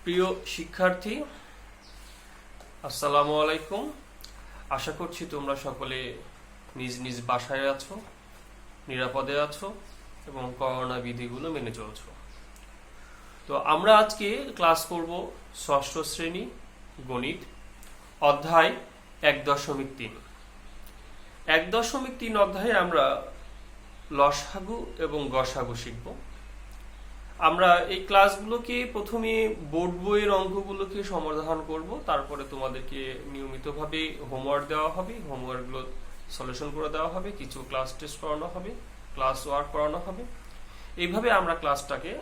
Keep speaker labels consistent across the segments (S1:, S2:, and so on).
S1: প্রিয় শিক্ষার্থী, আসসালামু আলাইকুম। আশা করছি তোমরা সকলে নিজ নিজ বাসায় আছো, নিরাপদে আছো এবং করোনা বিধিগুলো মেনে চলছো। তো আমরা আজকে ক্লাস করব ষষ্ঠ শ্রেণী গণিত অধ্যায় 1.3। 1.3 অধ্যায়ে আমরা লসাগু এবং গসাগু শিখব। আমরা এই ক্লাসগুলোকে প্রথমে বোর্ড বইয়ের অঙ্কগুলোকে সমাধান করব, তারপরে তোমাদেরকে নিয়মিতভাবে হোমওয়ার্ক দেওয়া হবে, হোমওয়ার্কগুলো সলিউশন করে দেওয়া হবে, কিছু ক্লাস টেস্ট করানো হবে, ক্লাস ওয়ার্ক করানো হবে। এইভাবে আমরা ক্লাসটাকে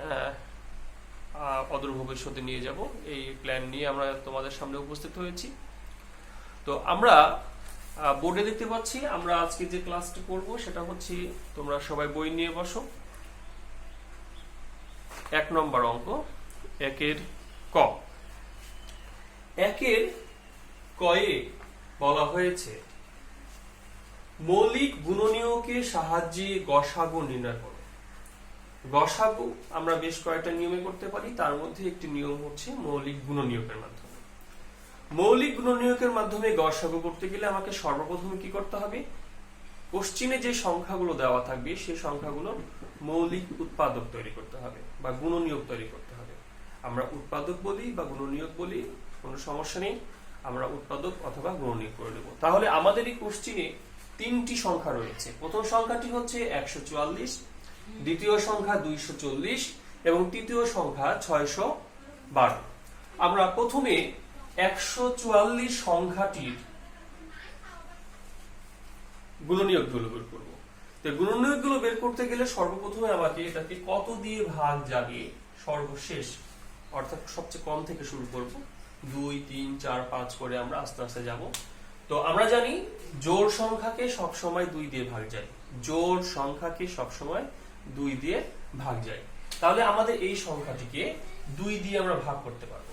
S1: অদূর ভবিষ্যতে নিয়ে যাব, এই প্ল্যান নিয়ে আমরা তোমাদের সামনে উপস্থিত হয়েছি। তো আমরা বোর্ডে দেখতে পাচ্ছি আমরা আজকে যে ক্লাসটা করব সেটা হচ্ছে, তোমরা সবাই বই নিয়ে বসো। 1 নম্বর অঙ্ক 1-এর ক। 1-এর কয়ে বলা হয়েছে মৌলিক গুণনীয়কের সাহায্যে গসাগু নির্ণয় করো। গসাগু আমরা বেশ কয়েকটা নিয়মে করতে পারি, তার মধ্যে একটি নিয়ম হচ্ছে মৌলিক গুণনীয়কের মাধ্যমে। মৌলিক গুণনীয়কের মাধ্যমে গসাগু করতে গেলে আমাকে সর্বপ্রথমে কি করতে হবে? কোশ্চিনে যে সংখ্যাগুলো দেওয়া থাকবে সেই সংখ্যাগুলো মৌলিক উৎপাদক তৈরি করতে হবে বা গুণনীয়ক তৈরি করতে হবে। আমরা উৎপাদক বলি বা গুণনীয়ক বলি, কোনো সমস্যা নেই, আমরা উৎপাদক অথবা গুণনীয়ক করে নেব। তাহলে আমাদের এই কোশ্চিনে 3টি সংখ্যা রয়েছে। প্রথম সংখ্যাটি হচ্ছে 144, দ্বিতীয় সংখ্যা 240 এবং তৃতীয় সংখ্যা 612। আমরা প্রথমে 144 সংখ্যাটির গুণনীয়কগুলো বের করব। তো গুণনীয়কগুলো বের করতে গেলে সর্বপ্রথমে আমাকে এটাকে কত দিয়ে ভাগ যাবে সর্বশেষ, অর্থাৎ সবচেয়ে কম থেকে শুরু করব, 2, 3, 4, 5 করে আমরা আস্তে আস্তে যাব। তো আমরা জানি জোড় সংখ্যাকে সবসময় 2 দিয়ে ভাগ যায়, জোড় সংখ্যাকে সবসময় 2 দিয়ে ভাগ যায়। তাহলে আমাদের এই সংখ্যাটিকে 2 দিয়ে আমরা ভাগ করতে পারবো।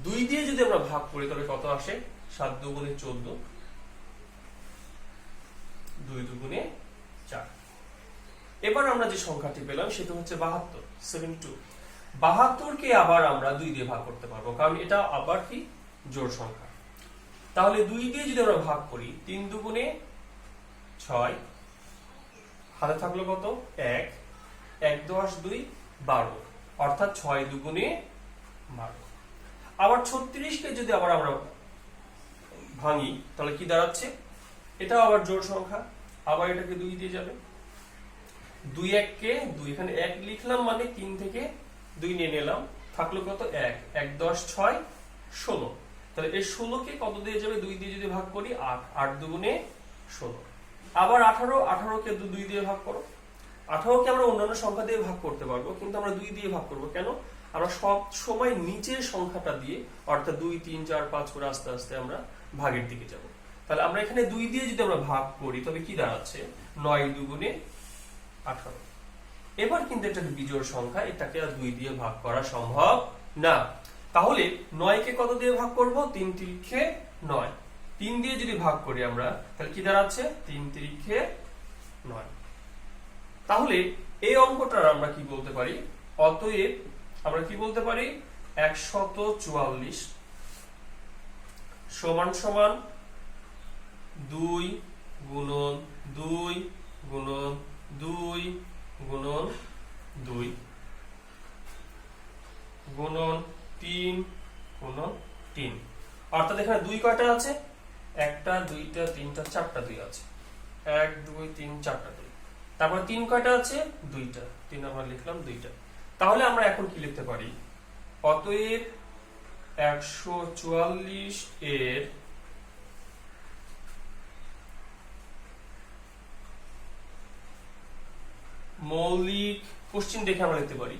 S1: 2 দিয়ে যদি আমরা ভাগ করি তবে কত আসে? 7 দুগুণে 14, 2 দুগুণে 4। এবার আমরা যে সংখ্যাটি পেলাম সেটা হচ্ছে 72। 72কে আবার আমরা 2 দিয়ে ভাগ করতে পারবো, কারণ এটা আবার কি জোড় সংখ্যা। তাহলে 2 দিয়ে যদি আমরা ভাগ করি, 3 দুগুণে 6, হাতে থাকলো কত? 1, 1 10 2 12, অর্থাৎ 6 দুগুণে 12। আবার 36কে যদি আবার আমরা ভাঙি তাহলে কি দাঁড়াচ্ছে? এটাও আবার জোড় সংখ্যা, আবার এটাকে 2 দিয়ে যাবে। 2 1 কে 2, এখানে 1 লিখলাম মানে 3 থেকে 2 নিয়ে নিলাম, থাকলো কত? 1, 1 10 6 16। তাহলে এই 16কে কত দিয়ে যাবে? 2 দিয়ে যদি ভাগ করি 8, 8 দুগুণে 16। আবার 18, 18কে 2 দিয়ে ভাগ করো। 18কে আমরা অন্যান্য সংখ্যা দিয়ে ভাগ করতে পারবো, কিন্তু আমরা 2 দিয়ে ভাগ করব কেন? আমরা সব সময় নিচের সংখ্যাটা দিয়ে, অর্থাৎ 2 3 4 5 করে আস্তে আস্তে আমরা ভাগের দিকে যাব। তাহলে আমরা এখানে 2 দিয়ে যদি আমরা ভাগ করি তবে কি দাঁড়াচ্ছে? 9 দুগুণে 18। এবার কিন্তু এটা বিজোড় সংখ্যা, এটাকে আর 2 দিয়ে ভাগ করা সম্ভব না। তাহলে 9কে কত দিয়ে ভাগ করব? 3 তিরিক্ষে 9। 3 দিয়ে যদি ভাগ করি আমরা তাহলে কি দাঁড়াচ্ছে? 3 তিরিক্ষে 9। তাহলে এই অঙ্কটার আমরা কি বলতে পারি? অতএব আমরা কি বলতে পারি? 144 সমান সমান 2 গুণন 2 গুণন 2 গুণন 2 গুণন 3 গুণন 3। অর্থাৎ এখানে 2 কয়টা আছে? 1টা 2টা 3টা 4টা 2 আছে। 1 2 3 4টা 2। তারপর 3 কয়টা আছে? 2টা, 3 আমরা লিখলাম 2টা। তাহলে আমরা এখন কি লিখতে পারি? অতএব 144 এর মৌলিক, কোশ্চিন দেখে আমরা লিখতে পারি,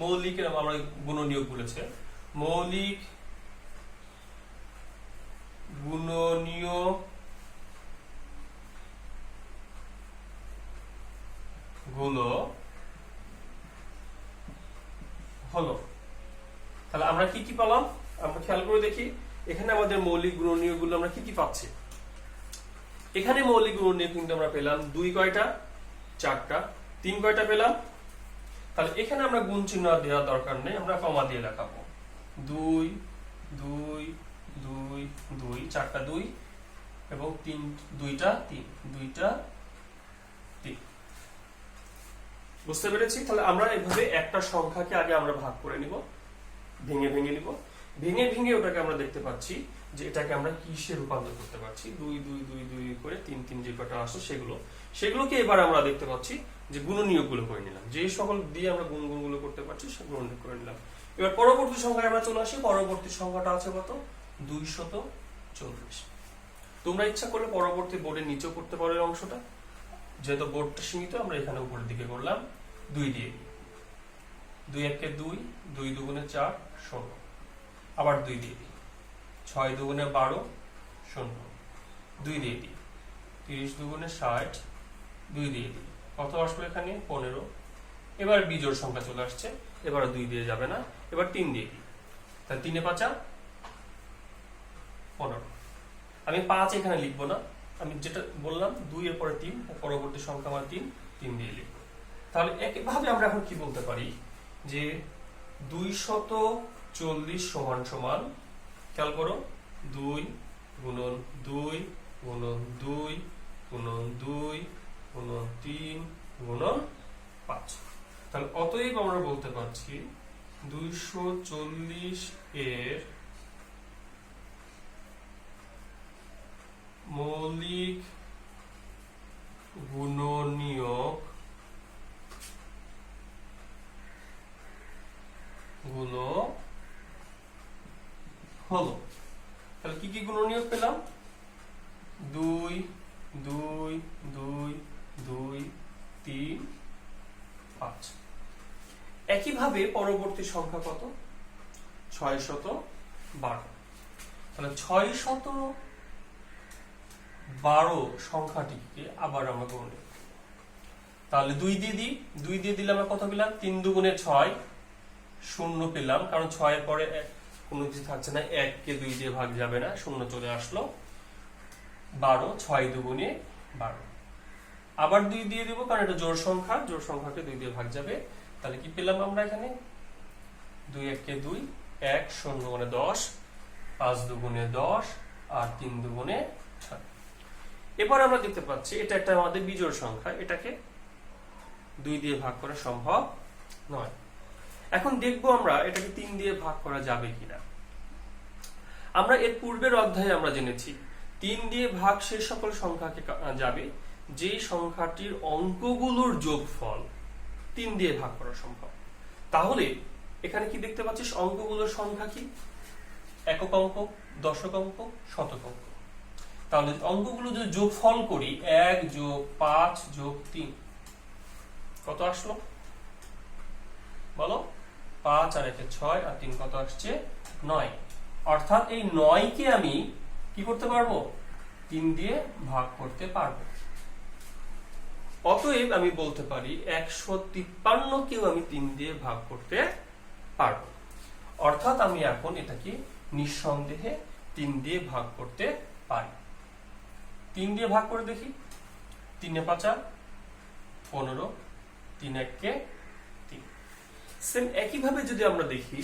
S1: মৌলিকের আমরা গুণনীয়ক বলেছে, মৌলিক গুণনীয়ক গুলো হলো। তাহলে আমরা কি কি পেলাম? আমরা খেয়াল করে দেখি, এখানে আমাদের মৌলিক গুণনীয়ক গুলো আমরা কি কি পাচ্ছি। এখানে মৌলিক গুণনীয়ক কিন্তু আমরা পেলাম 2 কয়টা? 4টা। 3 কয়টা পেলাম? তাহলে এখানে আমরা গুণ চিহ্ন দেওয়ার দরকার নেই, আমরা কমা দিয়ে দেখাবো। 2 2 2 2 চারটা 2 এবং 3 দুইটা 3 বুঝতে পেরেছি? তাহলে আমরা এভাবে একটা সংখ্যাকে আগে আমরা ভাগ করে নিব, ভেঙে নিব, ভেঙে ওটাকে আমরা দেখতে পাচ্ছি যে এটাকে আমরা কিসে রূপান্তর করতে পারছি। 2 2 2 2 করে 3 3 যে কটা আসে সেগুলোকে এবার আমরা দেখতে পাচ্ছি যে গুণনীয়কগুলো করে নিলাম, যে সকল দিয়ে আমরা গুণগুলো করতে পারছি সেগুলো করে নিলাম। এবার পরবর্তী সংখ্যায় আমরা চলে আসি। পরবর্তী সংখ্যাটা আছে কত? 240। তোমরা ইচ্ছা করলে পরবর্তী বোর্ডের নিচেও করতে পারো এই অংশটা, যেহেতু বোর্ডটা সীমিত আমরা এখানে উপরের দিকে করলাম। 2 দিয়ে দিই, 2 1 2, 2 2 4 16, আবার 2 দিয়ে দিই, 6 2 12 0, 2 দিয়ে দিই, 30 2 60, 2 দিয়ে দিই, কত আসলো এখানে? 15। এবার বিজোড় সংখ্যা চলে আসছে, এবার 2 দিয়ে যাবে না, এবার 3 দিয়ে দিই, তাহলে 3 এ 5 15। আমি 5 এখানে লিখবো না, আমি যেটা বললাম 2 এর পরে 3, পরবর্তী সংখ্যা আমার 3 দিয়ে লিখবো। তাহলে একইভাবে আমরা এখন কি বলতে পারি যে 240 সমান সমান, খেয়াল করো, 2 গুণন 2 গুণন 2 গুণন 2 গুণন 3 গুণন 5। তাহলে অতএব আমরা বলতে পারছি 240 এর মৌলিক গুণনীয়ক গুলো হলো। তাহলে কি কি গুণনীয়ক পেলাম? 2 2 2 2 3 5। একইভাবে পরবর্তী সংখ্যা কত? 612। তাহলে 612 সংখ্যাটিকে আবার আমরা গুণ নেব। তাহলে 2 দিয়ে দিই, 2 দিয়ে দিলে আমরা কত পেলাম? 3 2 6, 0 পেলাম, কারণ 6 এর পরে কোনো কিছু থাকছে না, 1 কে 2 দিয়ে ভাগ যাবে না, 0 চলে আসলো। 12, 6 2 12। আবার 2 দিয়ে দেব, কারণ এটা জোড় সংখ্যাকে 2 দিয়ে ভাগ যাবে। তাহলে কি পেলাম আমরা এখানে? 2 1 কে 2, 1 0 মানে 10, 5 2 10, আর 3 2 6। এবার আমরা দেখতে পাচ্ছি এটা একটা আমাদের বিজোড় সংখ্যা, এটাকে 2 দিয়ে ভাগ করা সম্ভব নয়। এখন দেখবো আমরা এটাকে 3 দিয়ে ভাগ করা যাবে কিনা। আমরা এর পূর্বের অধ্যায়ে আমরা জেনেছি 3 দিয়ে ভাগ সেই সকল সংখ্যাকে যাবে যে সংখ্যাটির অঙ্কগুলোর যোগফল 3 দিয়ে ভাগ করা সম্ভব। তাহলে এখানে কি দেখতে পাচ্ছিস? অঙ্কগুলোর সংখ্যা কি? একক অঙ্ক, দশক অঙ্ক, শতক অঙ্ক। তাহলে অঙ্কগুলো যদি যোগফল করি, 1 যোগ 5 যোগ 3, কত আসলো বলো? 5 আর 1 6, আর 3 কত আসছে? 9। অর্থাৎ এই 9 কে আমি কি করতে পারবো? 3 দিয়ে ভাগ করতে পারবো। অতএব আমি বলতে পারি 153 কেও আমি 3 দিয়ে ভাগ করতে পারবো। অর্থাৎ আমি এখন এটাকে নিঃসন্দেহে 3 দিয়ে ভাগ করতে পারি। 3 দিয়ে ভাগ করে দেখি। 3 এ 5 15, 3 1 কে 3। সেম একইভাবে যদি আমরা দেখি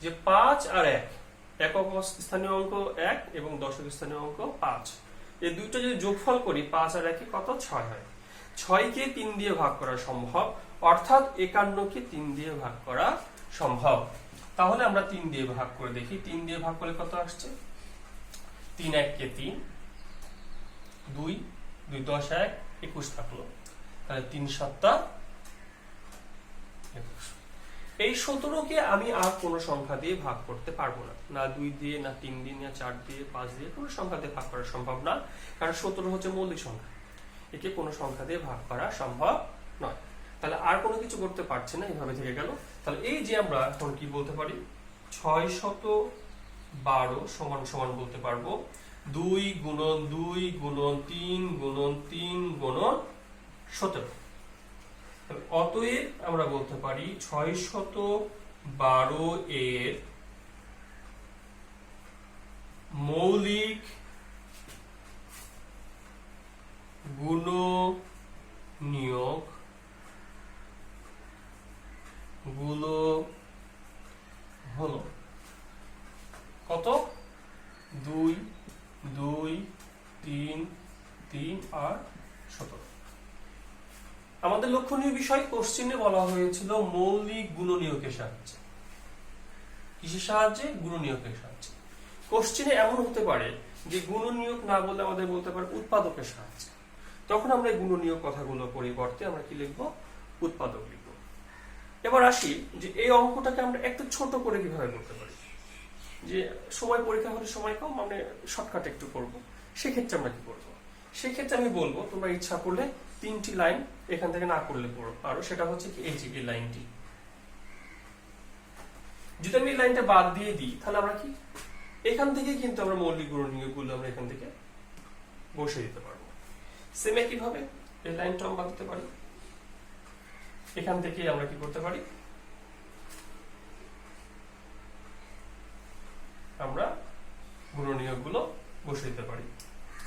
S1: যে 5 আর 1, একক স্থানীয় অঙ্ক 1 এবং দশক স্থানীয় অঙ্ক 5, এই দুইটা যদি যোগফল করি 5 আর 1 কত? 6 হয়। 6 কে 3 দিয়ে ভাগ করা সম্ভব, অর্থাৎ 51 কে 3 দিয়ে ভাগ করা সম্ভব। তাহলে আমরা 3 দিয়ে ভাগ করে দেখি। 3 দিয়ে ভাগ করলে কত আসছে? 3 1 কে 3, 2 2 10 1 21 থাকলো। তাহলে 3 7 21। এই 17 কে আমি আর কোনো সংখ্যা দিয়ে ভাগ করতে পারবো না, না 2 দিয়ে, না 3 দিয়ে, না 4 দিয়ে, 5 দিয়ে, কোনো সংখ্যা দিয়ে ভাগ করা সম্ভব না, কারণ 17 হচ্ছে মৌলিক সংখ্যা, একে কোনো সংখ্যা দিয়ে ভাগ করা সম্ভব নয়। তাহলে আর কোনো কিছু করতে পারছি না, এইভাবে থেকে গেল। তাহলে এই যে আমরা এখন কি বলতে পারি? 612 সমান সমান বলতে পারবো 2 গুণন 2 গুণন 3 গুণন 3 গুণন 17। অতএব আমরা বলতে পারি 612 এর মৌলিক গুণনীয়ক গুলো হলো। লক্ষণীয় বিষয়, কোশ্চেনে বলা হয়েছিল মৌলিক গুণনীয়কের সাহায্যে। কিসের সাহায্যে? গুণনীয়কের সাহায্যে। কোশ্চেনে এমন হতে পারে যে গুণনীয়ক না বলে আমাদের বলতে পারে উৎপাদকের সাহায্যে। তখন আমরা এই গুণনীয়ক কথাগুলো পরিবর্তে আমরা কি লিখবো? উৎপাদক লিখব। এবার আসি যে এই অঙ্কটাকে আমরা একটু ছোট করে কিভাবে করতে পারি। যে সময় পরীক্ষা হলে সময় কম, মানে শর্টকাট একটু করব, সেক্ষেত্রে আমরা কি করবো? সেক্ষেত্রে আমি বলবো তোমরা ইচ্ছা করলে 3টি লাইন এখান থেকে না করলে পারো। সেটা হচ্ছে কি, এই যে এই লাইনটি, যদি আমি এই লাইনটা বাদ দিয়ে দিই তাহলে আমরা কি এখান থেকে কিন্তু আমরা মৌলিক গুণনীয়কগুলো আমরা এখান থেকে বসে দিতে পারবো। সেম একইভাবে এই লাইনটা আমরা দিতে পারি। এখান থেকে আমরা কি করতে পারি? আমরা গুণনীয়কগুলো বসে দিতে পারি।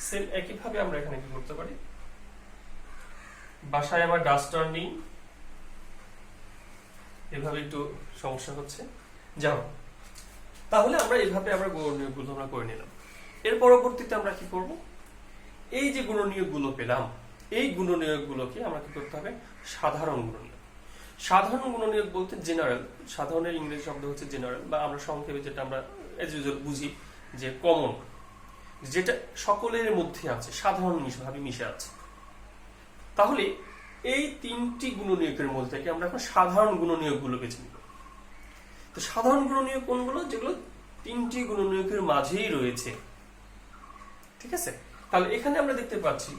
S1: সেম একইভাবে আমরা এখানে কি করতে পারি? বাসায় আবার ডাস্টার নেই, এভাবে একটু সমস্যা হচ্ছে, যাও। তাহলে আমরা এইভাবে আমরা গুণনীয়কগুলো আমরা করে নিলাম। এর পরবর্তীতে আমরা কি করব? এই যে গুণনীয়কগুলো পেলাম, এই গুণনীয়কগুলোকে আমরা কি করতে হবে? সাধারণ গুণনীয়ক। সাধারণ গুণনীয়ক বলতে জেনারেল, সাধারণের ইংরেজি শব্দ হচ্ছে জেনারেল, বা আমরা সংক্ষেপে যেটা আমরা এজ ইউজুয়াল বুঝি যে কমন, যেটা সকলের মধ্যে আছে, সাধারণ ভাবে মিশে আছে। তাহলে এই 3টি গুণনীয়কের মধ্যে থেকে আমরা এখন সাধারণ গুণনীয়কগুলো বেছে নিব। তো সাধারণ গুণনীয়ক কোনগুলো? যেগুলো 3টি গুণনীয়কের মাঝেই রয়েছে। ঠিক আছে? তাহলে এখানে আমরা দেখতে পাচ্ছি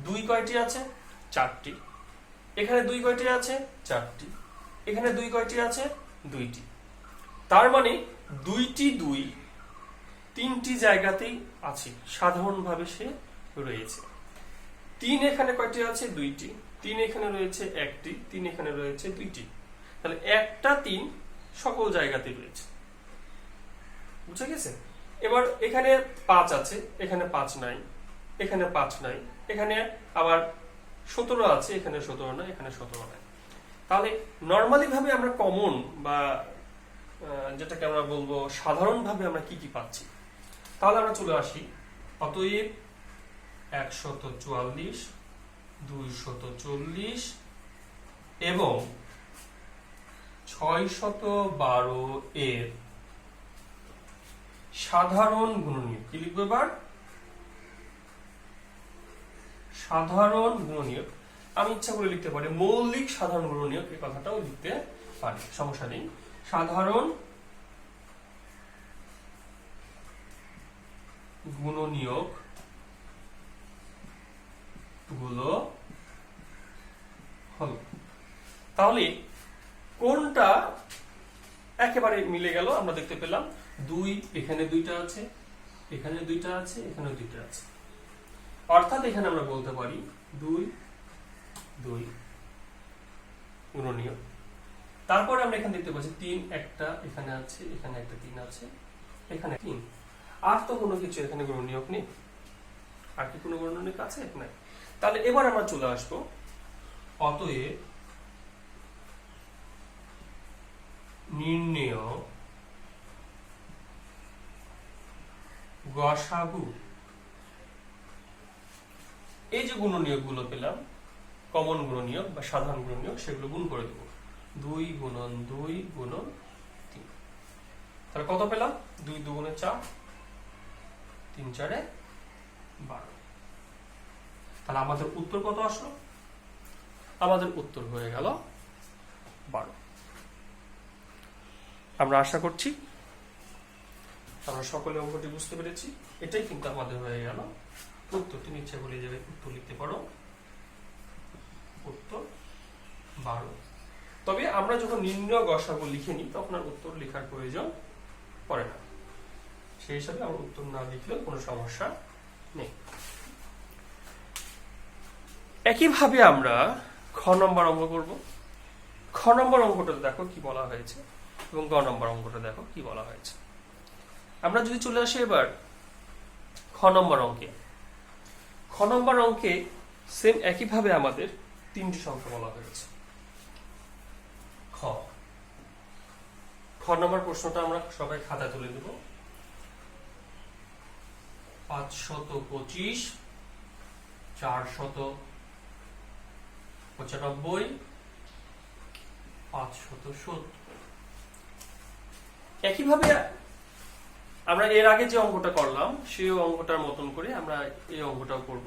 S1: 2 কয়টি আছে? 4টি। এখানে 2 কয়টি আছে? 4টি। এখানে 2 কয়টি আছে? 2টি। তার মানে 2টি 2 3টি জায়গাতেই আছে, সাধারণভাবে সে রয়েছে। 3 এখানে কয়টি আছে? 2টি। 3 এখানে রয়েছে 1টি, 3 এখানে রয়েছে 2টি। তাহলে একটা 3 সকল জায়গাতেই রয়েছে। বুঝা গেছে? এবার এখানে 5 আছে, এখানে 5 নাই, এখানে 5 নাই, এখানে আবার 17 আছে, এখানে 17 নাই, এখানে 17 নাই। তাহলে নরমালি ভাবে আমরা কমন বা যেটাকে আমরা বলবো সাধারণ ভাবে আমরা কি কি পাচ্ছি, তাহলে আমরা চলে আসি। অতএব 144, 240 এবং 612 এর সাধারণ গুণনীয়ক কি লিখবো? এবার সাধারণ গুণনীয়ক। আমি ইচ্ছা করে লিখতে পারি মৌলিক সাধারণ গুণনীয়ক, এই কথাটাও লিখতে পারি, সমস্যা নেই। সাধারণ গুণনীয়ক গুলো হলো। তাহলে কোনটা একেবারে মিলে গেল? আমরা দেখতে পেলাম 2, এখানে 2টা আছে, এখানে 2টা আছে, এখানে 2টা আছে। অর্থাৎ এখানে আমরা বলতে পারি 2 2 গুণনীয়ক। তারপরে আমরা এখানে দেখতে পাচ্ছি 3 একটা এখানে আছে, এখানে একটা 3 আছে, এখানে 3। আর তো কোনো কিছু এখানে গুণনীয়ক নেই। আর কি কোনো গুণনীয়ক আছে? নাই। তাহলে এবার আমরা চলে আসবো। অতএব নির্ণেয় গসাগু। এই যে গুণনীয়ক গুলো পেলাম, কমন গুণনীয়ক বা সাধারণ গুণনীয়ক, সেগুলো গুণ করে দেবো। 2 গুণন 2 গুণন 3। তাহলে কত পেলাম? 2 2 4, 3 4 12। তাহলে আমাদের উত্তর কত আসলো? আমাদের উত্তর হয়ে গেল 12। আমরা আশা করছি আমরা সকলে অঙ্কটি বুঝতে পেরেছি। এটাই কিন্তু আমাদের হয়ে গেল উত্তর। তুমি ইচ্ছা করলে যাবে উত্তর লিখতে পারো, উত্তর 12। তবে আমরা যখন নির্ণয় গসাগু লিখে নিই তখন আর উত্তর লেখার প্রয়োজন পড়ে না। সেই হিসাবে আমরা উত্তর না লিখলেও কোনো সমস্যা নেই। একইভাবে আমরা খ নম্বর অঙ্ক করব। খ নম্বর অঙ্কটা দেখো কি বলা হয়েছে এবং গ নম্বর অঙ্কটা দেখো কি বলা হয়েছে। আমরা যদি চলে আসি এবার খ নম্বর অঙ্কে। খ নম্বর অঙ্কে সেম একইভাবে আমাদের 3টি সংখ্যা বলা হয়েছে। খ নম্বর প্রশ্নটা আমরা সবাই খাতায় তুলে দেব। 525, 400, 95 570। একইভাবে আমরা এর আগে যে অঙ্কটা করলাম সেই অঙ্কটার মতন করে আমরা এই অঙ্কটাও করব।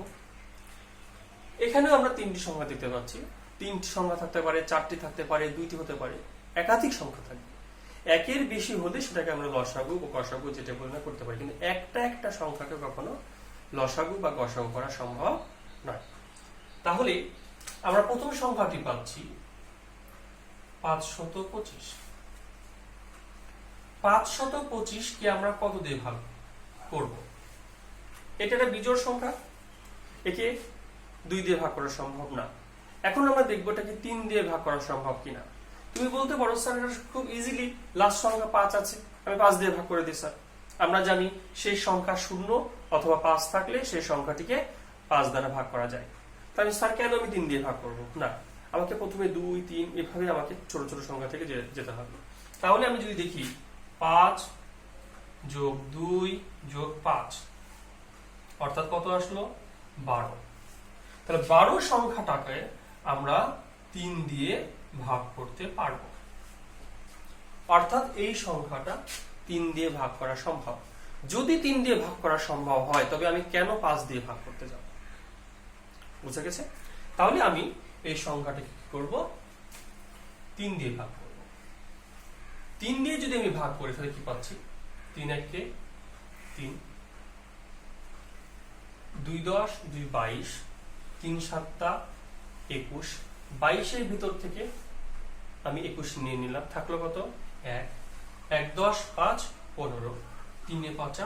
S1: এখানেও আমরা তিনটি সংখ্যা দেখতে পাচ্ছি। তিনটি সংখ্যা থাকতে পারে, চারটি থাকতে পারে, দুইটি হতে পারে, একাধিক সংখ্যা থাকবে। একের বেশি হলে সেটাকে আমরা লসাগু বা গসাগু যেটা বলি না করতে পারি, কিন্তু একটা সংখ্যাকে কখনো লসাগু বা গসাগু করা সম্ভব নয়। তাহলে আমরা প্রথম সংখ্যাটি পাচ্ছি 525। 525 কে আমরা কত দিয়ে ভাগ করব? এটা একটা বিজোড় সংখ্যা, একে 2 দিয়ে ভাগ করা সম্ভব না। এখন আমরা দেখবো এটাকে 3 দিয়ে ভাগ করা সম্ভব কিনা। তুমি বলতে পারো স্যার এটা খুব ইজিলি, লাস্ট সংখ্যা 5 আছে, আমি 5 দিয়ে ভাগ করে দিই স্যার। আমরা জানি সেই সংখ্যা 0 অথবা 5 থাকলে সেই সংখ্যাটিকে 5 দ্বারা ভাগ করা যায়। তাহলে স্যার কেন আমি 3 দিয়ে ভাগ করব না? আমাকে প্রথমে 2 3 এভাবে আমাকে ছোট ছোট সংখ্যা থেকে যেতে হবে। তাহলে আমি যদি দেখি 5 যোগ 2 যোগ 5 অর্থাৎ কত আসলো? 12। তাহলে 12 সংখ্যাটাকে আমরা 3 দিয়ে ভাগ করতে পারবো, অর্থাৎ এই সংখ্যাটা 3 দিয়ে ভাগ করা সম্ভব। যদি 3 দিয়ে ভাগ করা সম্ভব হয় তবে আমি কেন 5 দিয়ে ভাগ করতে যাব? বুঝা গেছে? তাহলে আমি এই সংখ্যাটাকে কি করব? 3 দিয়ে ভাগ করব। 3 দিয়ে যদি আমি ভাগ করি তাহলে কি পাচ্ছি? 3 1 3, 2 10 2 22, 3 7 21। 22 এর ভিতর থেকে আমি 21 নিয়ে নিলাম, থাকলো কত? 1 1 10 5 15, 3 এ 5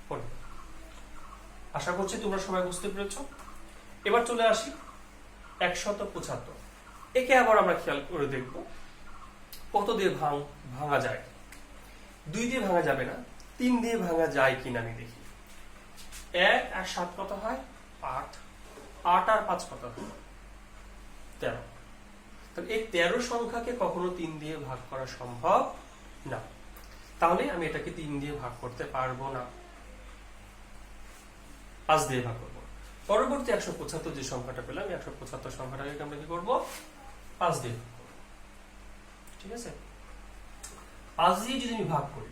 S1: 15। আশা করছি তোমরা সবাই বুঝতে পেরেছো। এবার চলে আসি 175। একে আবার আমরা খেয়াল করে দেখব কত দিয়ে ভাঙা যায়। 2 দিয়ে ভাঙা যাবে না, 3 দিয়ে ভাঙা যায় কিনা আমি দেখি। 1 আর 7 কত হয়? 8। 8 আর 5 কত হয়? 13। তাহলে এই 13 সংখ্যাকে কখনো 3 দিয়ে ভাগ করা সম্ভব না। তাহলে আমি এটাকে 3 দিয়ে ভাগ করতে পারবো না, 5 দিয়ে ভাগ করব। পরবর্তী 175 যে সংখ্যাটা পেলাম, 175 সংখ্যাটাকে আমরা কি করব? 5 দিয়ে ভাগ করব। ঠিক আছে? 5 দিয়ে যদি আমি ভাগ করি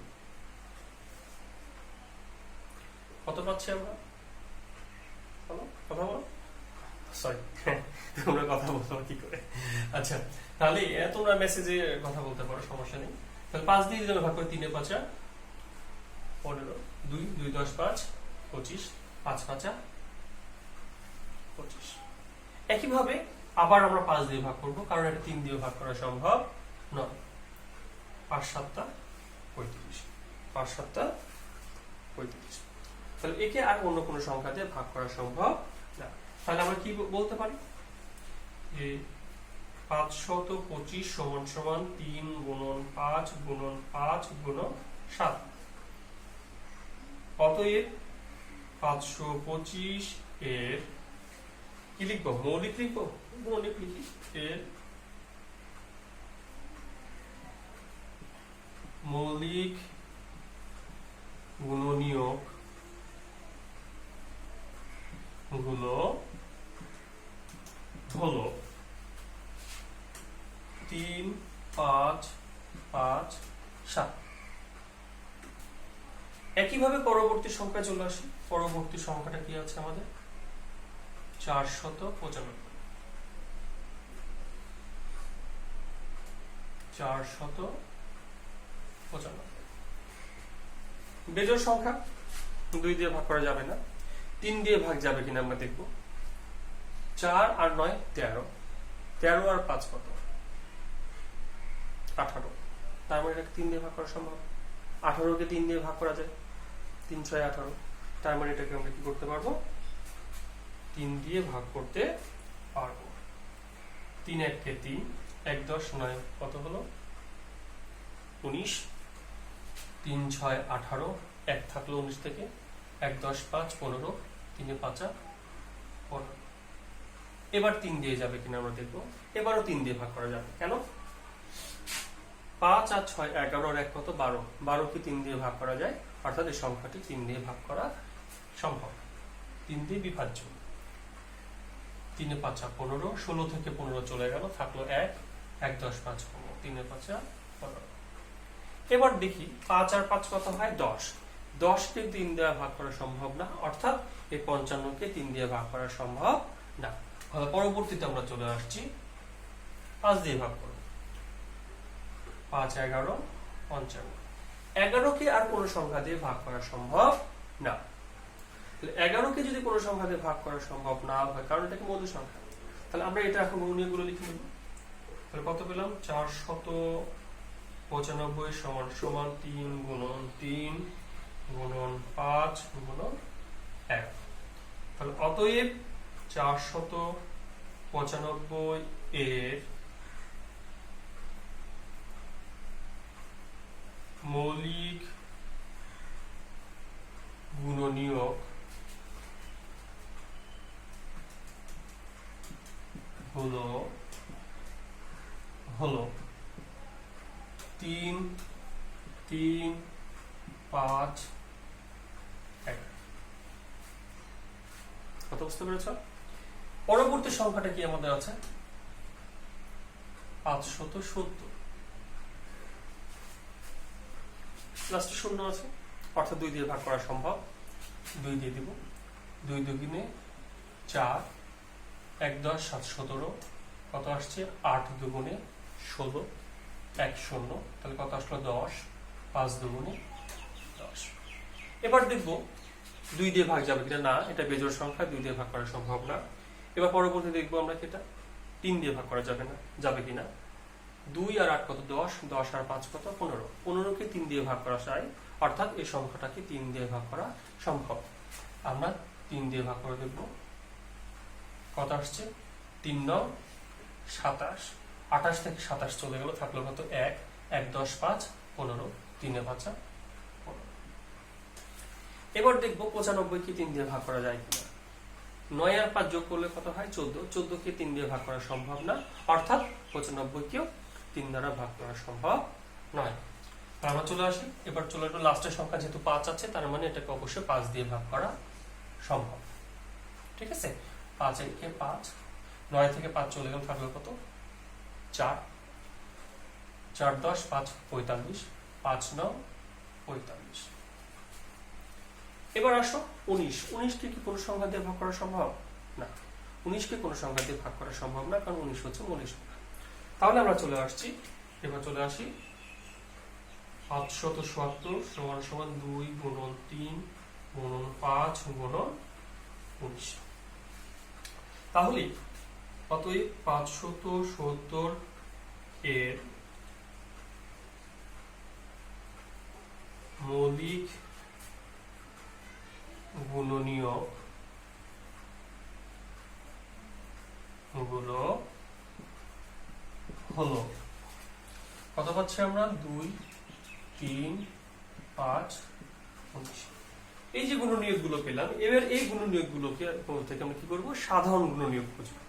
S1: কত পাচ্ছি আমরা? বলো, কথা বলো। সরি, তোমরা কথা বলো কি করে? আচ্ছা, তাহলে তোমরা মেসেজে কথা বলতে পারো, সমস্যা নেই। তাহলে 5 দিয়ে যদি ভাগ করি 3 এ 5 15, 2 2 10 5 25, 5 5 25। একইভাবে আবার আমরা 5 দিয়ে ভাগ করব, কারণ এটা 3 দিয়ে ভাগ করা সম্ভব নয়। 5 7 35, 5 7 35। তাহলে একে আর অন্য কোনো সংখ্যা দিয়ে ভাগ করা সম্ভব না। তাহলে আমরা কি বলতে পারি? যে 525 সমান সমান 3 গুণন 5 গুণন 5 গুণন 7। অতএব 525 এর কি লিখবো? মৌলিক লিখবো? মৌলিক লিখি। এর মৌলিক গুণনীয়ক গুলো হলো 3 5 5 7। একইভাবে পরবর্তী সংখ্যা চলে আসি। পরবর্তী সংখ্যাটা কি আছে আমাদের? 495। 495 বেজোড় সংখ্যা, 2 দিয়ে ভাগ করা যাবে না। 3 দিয়ে ভাগ যাবে কিনা আমরা দেখব। 4 আর 9 13, 13 আর 5 কত? 18। তার মানে এটাকে 3 দিয়ে ভাগ করা সম্ভব। 18 কে 3 দিয়ে ভাগ করা যায়, 3 6 18। তার মানে এটাকে আমরা কি করতে পারবো? 3 দিয়ে ভাগ করতে পারবো। 3 1 কে 3, 1 10 9 কত হলো? 19, 3 6 18, 1 থাকলো 19 থেকে, 1 10 5 15, 3 এ 5 15। এবার 3 দিয়ে যাবে কিনা আমরা দেখবো। এবারও 3 দিয়ে ভাগ করা যাবে। কেন? 5 আর 6 11 আর 1 কত? 12। 12 কে 3 দিয়ে ভাগ করা যায়, অর্থাৎ এই সংখ্যাটি 3 দিয়ে ভাগ করা সম্ভব। 3 দিয়ে বিভাজ্য। 3 5 15, 16 থেকে 15 চলে গেল, থাকলো 1, 1 10 5 15, 3 5 15। এবার দেখি 5 আর 5 কত হয়? 10। 10 কে 3 দিয়ে ভাগ করা সম্ভব না, অর্থাৎ এই 55 কে 3 দিয়ে ভাগ করা সম্ভব না। তাহলে পরবর্তীতে আমরা চলে আসছি 5 দিয়ে ভাগ করব। 5 11 55। 11 কে আর কোন সংখ্যা দিয়ে ভাগ করা সম্ভব না। 11 কে যদি কোনো সংখ্যা দিয়ে ভাগ করা সম্ভব না হয়, কারণ এটা কি মৌলিক সংখ্যা, তাহলে আমরা এটা এখন গুণনীয়কগুলো লিখে নেব। তাহলে কত পেলাম? 495 সমান সমান 3 গুণন 3 গুণন 5 গুণন 1। তাহলে অতএব 495 এর মৌলিক গুণনীয়ক হলো 3 3 5 1। কত বুঝতে পেরেছ? পরবর্তী সংখ্যাটা কি আমাদের আছে? 570। লাস্টে 0 আছে, অর্থাৎ 2 দিয়ে ভাগ করা সম্ভব। 2 দিয়ে দিব। 2 দুগুণে 4, 1 10 7 17, কত আসছে? 8 দুগুণে 16, 1 0, তাহলে কত আসলো? 10, 5 দুগুণে 10। এবার দেখব 2 দিয়ে ভাগ যাবে কিনা। না, এটা বেজোড় সংখ্যা, 2 দিয়ে ভাগ করা সম্ভব না। এবার পরবর্তী দেখবো আমরা কি এটা 3 দিয়ে ভাগ করা যাবে কিনা। 2 আর 8 কত? 10, 10 আর 5 কত? 15। 15 কে 3 দিয়ে ভাগ করা যায়, অর্থাৎ এই সংখ্যাটাকে 3 দিয়ে ভাগ করা সম্ভব। আমরা 3 দিয়ে ভাগ করে দেখব কত আসছে। 3 9 27, 28 থেকে 27 চলে গেল, থাকলো কত? 1, 1 10 5 15, 3 5 15। এবার দেখবো 95 কে 3 দিয়ে ভাগ করা যায় কিনা। 9 আর 5 যোগ করলে কত হয়? 14। 14 কে 3 দিয়ে ভাগ করা সম্ভব না, অর্থাৎ 95 কেও 3 দ্বারা ভাগ করা সম্ভব নয়। আমরা চলে আসি, এবার চলে আসবো লাস্টের সংখ্যা, যেহেতু 5 আছে তার মানে এটাকে অবশ্যই 5 দিয়ে ভাগ করা সম্ভব। ঠিক আছে, 5 একে 5, 9 থেকে 5 চলে গেল, থাকলো কত? 4, 4 10 5 45, 5 9 45। এবার আসো 19। 19 কে কি কোনো সংখ্যা দিয়ে ভাগ করা সম্ভব? না, 19 কে কোনো সংখ্যা দিয়ে ভাগ করা সম্ভব না, কারণ 19 হচ্ছে মৌলিক সংখ্যা। তাহলে আমরা চলে আসছি, এবার চলে আসি 570 সমান সমান 2 গুণন 3 গুণন 5 গুণন 19। তাহলে অতএব 570 এর মৌলিক গুণনীয়ক গুলো হলো, কত পাচ্ছি আমরা? 2 3 5 19। এই যে গুণনীয়ক গুলো পেলাম, এবার এই গুণনীয়ক গুলোকে থেকে আমরা কি করবো? সাধারণ গুণনীয়ক খুঁজবো।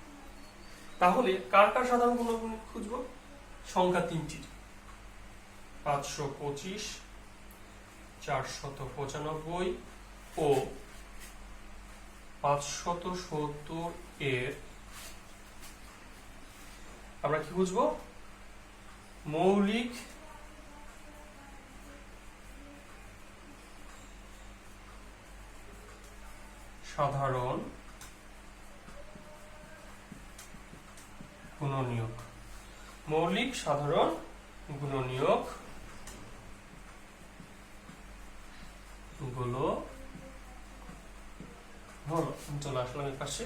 S1: তাহলে কার কার সাধারণ গুণনীয়ক খুঁজবো? সংখ্যা 3টির, 525, 495 ও 570 এর আমরা কি বুঝবো? মৌলিক সাধারণ গুণনীয়ক। মৌলিক সাধারণ গুণনীয়ক গুলো হলো। চলে আসলাম এর পাশে।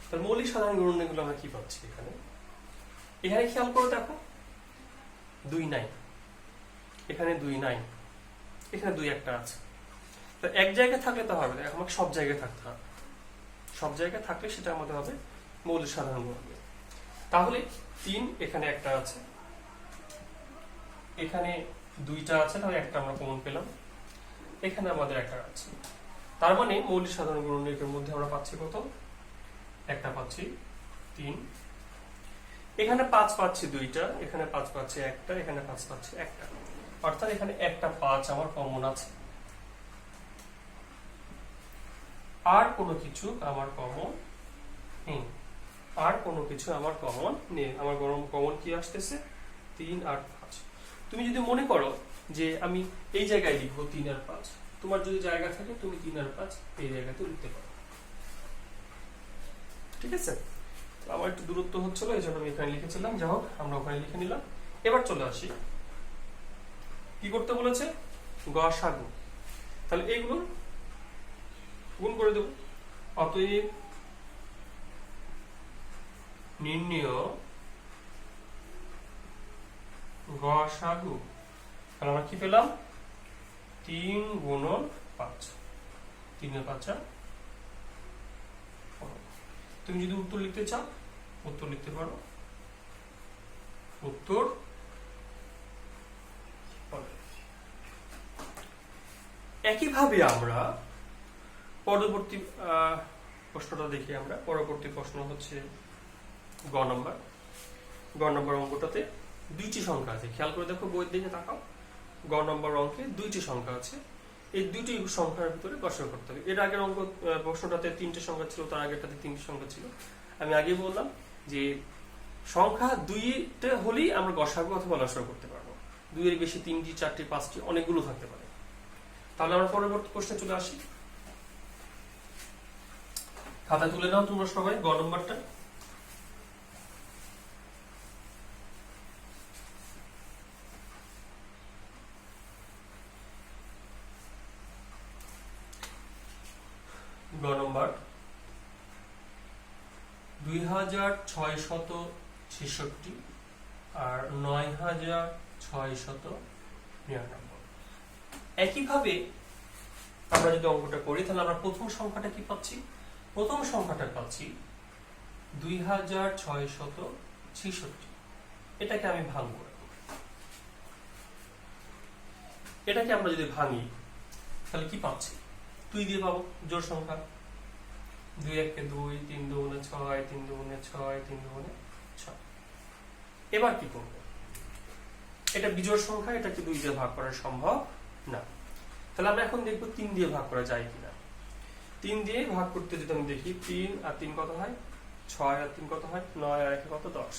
S1: তার মৌলিক সাধারণ গুণনীয়ক গুলো আমরা কি পাচ্ছি? এখানে খেয়াল করে দেখো, 2 নাই, এখানে 2 নাই, এখানে 2 একটা আছে। তো এক জায়গায় থাকলে তো হবে না, আমাকে সব জায়গায় থাকতে হবে। সব জায়গায় থাকলে সেটা আমাদের হবে মৌলিক সাধারণ গুণনীয়ক। তাহলে 3 এখানে একটা আছে, এখানে 2টা আছে, তাহলে একটা আমরা কমন পেলাম, এখানে আমাদের একটা আছে। তার মানে মৌলিক সাধারণ গুণনীয়কের মধ্যে আমরা পাচ্ছি কত? একটা পাচ্ছি 3, এখানে 5 পাচ্ছি 2টা, এখানে 5 পাচ্ছি একটা, এখানে 5 পাচ্ছি একটা, অর্থাৎ এখানে একটা 5 আমার কমন আছে। আর কোনো কিছু আমার কমন নেই। আর কোনো কিছু আমার কমন নেই। আমার কমন কি আসতেছে? 3 আর 5। তুমি যদি মনে করো যে আমি এই জায়গায় লিখবো 3 আর 5, তোমার যদি জায়গা থাকে তুমি 3 আর 5 এই জায়গাতে লিখতে পারো। ঠিক আছে, আমার একটু দূরত্ব হচ্ছিল এই জন্য আমি এখানে লিখেছিলাম। যাই হোক, আমরা ওখানে লিখে নিলাম। এবার চলে আসি, কি করতে বলেছে? গসাগু। তাহলে এইগুলো গুণ করে দেব। অতএব নির্ণয় গসাগু। তাহলে আমরা কি পেলাম? 3 গুণন 5, 3 এর 5 তুমি যদি উত্তর লিখতে চাও উত্তর লিখতে পারো। উত্তর একইভাবে আমরা পরবর্তী প্রশ্নটা দেখি। আমরা পরবর্তী প্রশ্ন হচ্ছে গ নম্বর অঙ্কটাতে 2টি সংখ্যা আছে। খেয়াল করে দেখো, বইয়ের দিকে তাকাও। গ নম্বর অঙ্কে 2টি সংখ্যা আছে। এই 2টি সংখ্যার ভিতরে গসাগু করতে হবে। এর আগের অঙ্ক প্রশ্নটাতে 3টে সংখ্যা ছিল, তার আগেরটাতে 3টি সংখ্যা ছিল। আমি আগে বললাম যে সংখ্যা 2টা হলেই আমরা গসাগু অথবা লসাগু করতে পারবো। 2 এর বেশি 3টি, 4টি, 5টি অনেকগুলো থাকতে পারে। তাহলে আমরা পরবর্তী প্রশ্নে চলে আসি। খাতা তুলে নাও তোমরা সবাই গ নম্বরটা। গ নম্বর 2666 আর 9699। একইভাবে আমরা যদি অঙ্কটা করি তাহলে আমরা প্রথম সংখ্যাটা কি পাচ্ছি? প্রথম সংখ্যাটা পাচ্ছি 2666। এটাকে আমি ভাঙবো। এটাকে আমরা যদি ভাঙি তাহলে কি পাচ্ছি? 2 দিয়ে পাবো, জোড় সংখ্যা। 2 1 2, 3 2 6, 3 2 6, 3 2 6। এবার কি করব? এটা বিজোড় সংখ্যা, এটাকে 2 দিয়ে ভাগ করা সম্ভব না। তাহলে আমরা এখন দেখব 3 দিয়ে ভাগ করা যায় কিনা। 3 দিয়ে ভাগ করতে যদি আমি দেখি, 3 আর 3 কত হয়? 6 আর 3 কত হয়? 9 আর 1 কত? 10।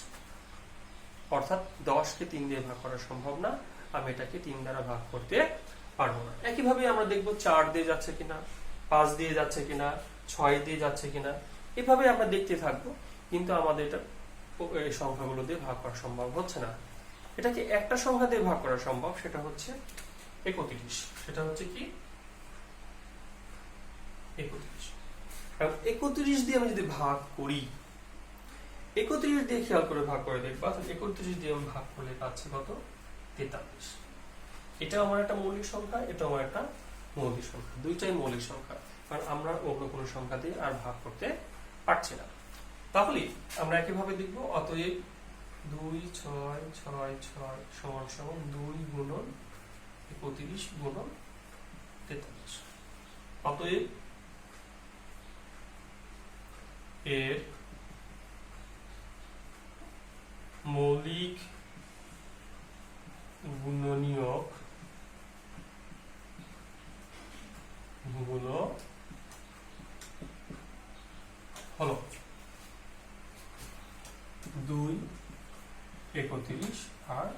S1: অর্থাৎ 10 কে 3 দিয়ে ভাগ করা সম্ভব না। আমি এটাকে 3 দ্বারা ভাগ করতে পারবো না। একইভাবে আমরা দেখব 4 দিয়ে যাচ্ছে কিনা, 5 দিয়ে যাচ্ছে কিনা, 6 দিয়ে যাচ্ছে কিনা। এভাবে আমরা দেখতে থাকবো, কিন্তু আমাদের এটা এই সংখ্যাগুলো দিয়ে ভাগ করা সম্ভব হচ্ছে না। এটাকে একটা সংখ্যা দিয়ে ভাগ করা সম্ভব, সেটা হচ্ছে 31। সেটা হচ্ছে কি? 31। এবং 31 দিয়ে আমি যদি ভাগ করি, 31 দিয়ে খেয়াল করে ভাগ করে দেখবা, 31 দিয়ে আমি ভাগ করলে পাচ্ছি কত? 43। এটা আমার একটা মৌলিক সংখ্যা, এটা আমার একটা মৌলিক সংখ্যা। দুইটাই মৌলিক সংখ্যা, কারণ আমরা অন্য কোনো সংখ্যা দিয়ে আর ভাগ করতে পারছি না। তাহলে আমরা একইভাবে দেখব। অতএব 2 6 6 6 সমান সমান 2 গুণন 31 গুণন 43। অতএব এর মৌলিক গুণনীয়ক গুলো হলো 2 31 আর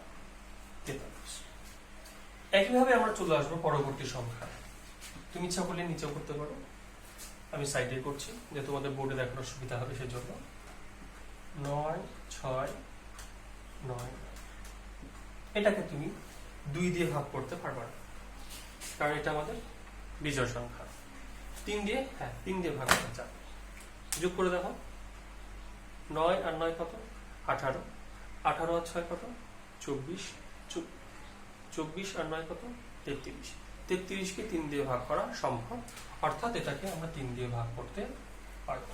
S1: 43। একইভাবে আমরা চলে আসবো পরবর্তী সংখ্যা। তুমি ইচ্ছা করলে নিচেও করতে পারো, আমি সাইডে করছি যে তোমাদের বোর্ডে দেখানোর সুবিধা হবে সেজন্য। 9 6 9। এটাকে তুমি 2 দিয়ে ভাগ করতে পারবে না, কারণ এটা আমাদের বিজোড় সংখ্যা। 3 দিয়ে, হ্যাঁ 3 দিয়ে ভাগ করা যায়। যোগ করে দেখো, 9 আর 9 কত? 18। 18 আর 6 কত? 24। 24 আর 9 কত? 33। 33 কে 3 দিয়ে ভাগ করা সম্ভব, অর্থাৎ এটাকে আমরা 3 দিয়ে ভাগ করতে পারবো।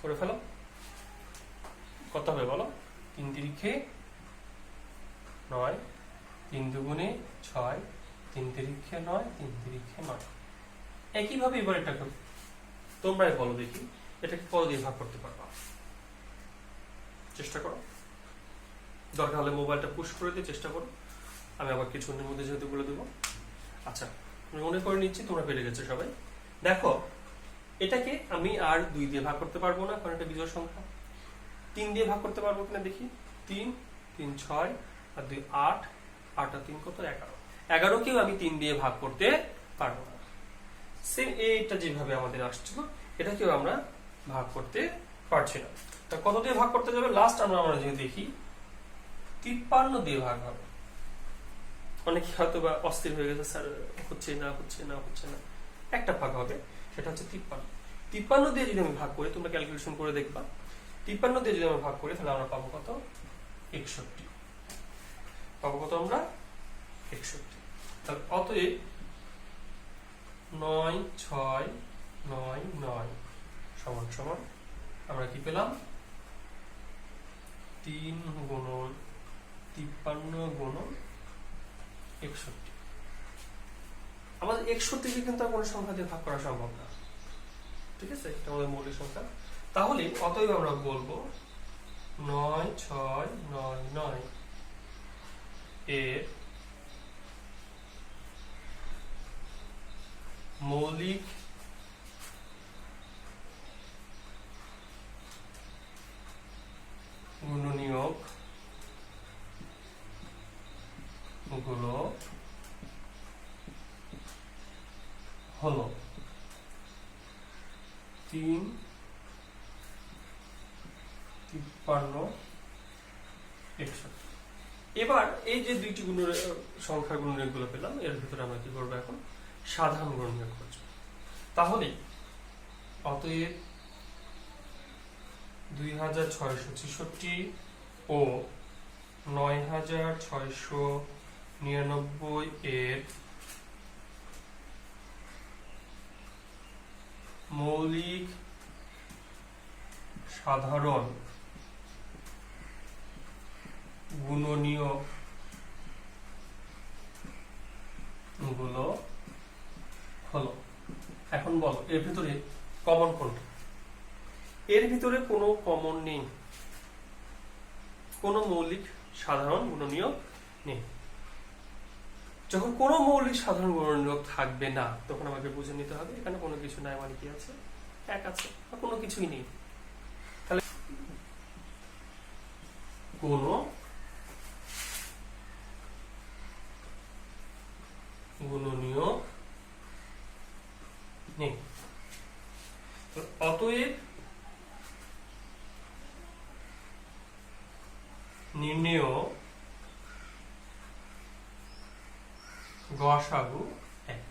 S1: করে ফেলো। কত হবে বলো? 3 তিরিখে 9, 3 দুগুণে 6, 3 তিরিখে 9, 3 তিরিখে 9। একইভাবে এবার এটাকে তোমরাই বলো দেখি, এটাকে কত দিয়ে ভাগ করতে পারবা? চেষ্টা করো। দরকার হলে মোবাইলটা পুশ করে দিয়ে চেষ্টা করো। আমি আবার কিছুক্ষণের মধ্যে যেহেতু বলে দেবো। আচ্ছা, আমি মনে করে নিচ্ছি তোমরা পেরে গেছো সবাই। দেখো, এটাকে আমি আর 2 দিয়ে ভাগ করতে পারবো না, কারণ এটা বিজোড় সংখ্যা। 3 দিয়ে ভাগ করতে পারবো কিনা দেখি। 3 3 6 আর 2 8, 8 আর 3 কত? 11। 11কেও আমি 3 দিয়ে ভাগ করতে পারবো না। সেম এইটা যেভাবে আমাদের আসছিল এটাকেও আমরা ভাগ করতে পারছি না। তা কত দিয়ে ভাগ করতে যাবে? লাস্ট আমরা যদি দেখি 53 দিয়ে ভাগ হবে। অনেকে হয়তো বা অস্থির হয়ে গেছে, স্যার হচ্ছে না। একটা ভাগ হবে, সেটা হচ্ছে 53। 53 দিয়ে যদি আমি ভাগ করি, তোমরা ক্যালকুলেশন করে দেখবা, 53 দিয়ে যদি আমরা ভাগ করি তাহলে আমরা পাবো কত? 61। পাবো কত আমরা? 61। তাহলে অতএব 9 6 9 9 সমান সমান আমরা কি পেলাম? 3 গুণন 53 গুণন 61। আমাদের 61 কে কিন্তু কোনো সংখ্যা দিয়ে ভাগ করা সম্ভব না, ঠিক আছে? এটা আমাদের মৌলিক সংখ্যা। তাহলে অতএব আমরা বলবো 9 6 9 9 এর মৌলিক গুণনীয়ক গুলো হলো 3 53 61। এবার এই যে দুইটি সংখ্যার গুণনীয়ক গুলো পেলাম, এর ভিতরে আমরা কি করবো? এখন সাধারণ গুণনীয়ক খুঁজবো। তাহলে অতএব 2666 ও 9699 এর মৌলিক সাধারণ গুণনীয়ক গুলো হলো। এখন বলো এর ভিতরে কমন কোনটা? এর ভিতরে কোনো কমন নেই, কোনো মৌলিক সাধারণ গুণনীয়ক নেই। যখন কোনো মৌলিক সাধারণ গুণনীয়ক থাকবে না, তখন আমাকে বুঝে নিতে হবে এখানে কোনো কিছু নাই, মানে কি আছে? 1 আছে, বা কোনো কিছুই নেই। তাহলে কোনো গুণনীয়ক নেই। অতএব নির্ণেয় গসাগু 1।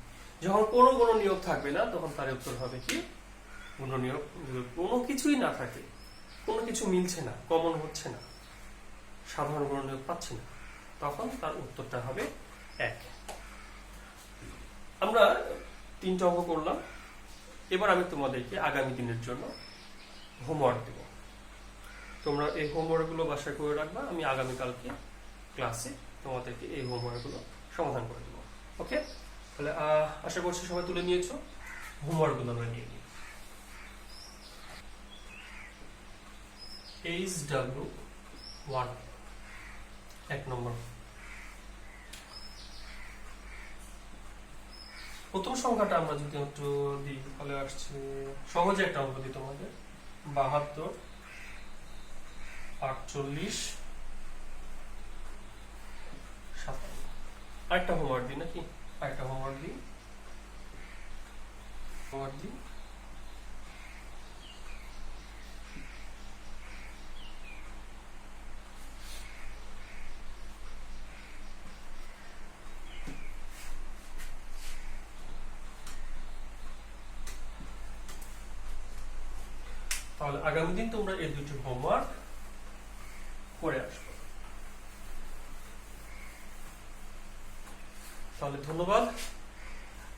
S1: যখন কোনো গুণনীয়ক থাকবে না, তখন তার উত্তর হবে কি? গুণনীয়ক। কোনো কিছুই না থাকে, কোনো কিছু মিলছে না, কমন হচ্ছে না, সাধারণ গুণনীয়ক পাচ্ছি না, তখন তার উত্তরটা হবে 1। আমরা 3টা অঙ্ক করলাম। এবার আমি তোমাদেরকে আগামী দিনের জন্য হোমওয়ার্ক দেব। তোমরা এই হোমওয়ার্কগুলো বাসায় করে রাখবা। আমি আগামীকালকে ক্লাসে তোমাদেরকে এই হোমওয়ার্কগুলো সমাধান করে দেবো। ওকে? তাহলে আশা করছি সবাই তুলে নিয়েছো। হোমওয়ার্কগুলো আমরা নিয়ে নিই। HW1 1 নম্বর। প্রথম সংখ্যাটা আমরা যদি একটু দিই তাহলে আসছে সহজে একটা অঙ্ক দিই তোমাদের, 72 48 57। আরেকটা হোমওয়ার্ক দিই নাকি? আরেকটা হোমওয়ার্ক দিই। তাহলে আগামী দিন তোমরা এই দুটি হোমওয়ার্ক করে আসবে। তাহলে ধন্যবাদ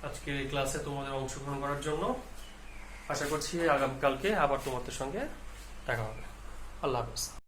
S1: আজকে এই ক্লাসে তোমাদের অংশগ্রহণ করার জন্য। আশা করছি আগামীকালকে আবার তোমাদের সঙ্গে দেখা হবে। আল্লাহ হাফেজ।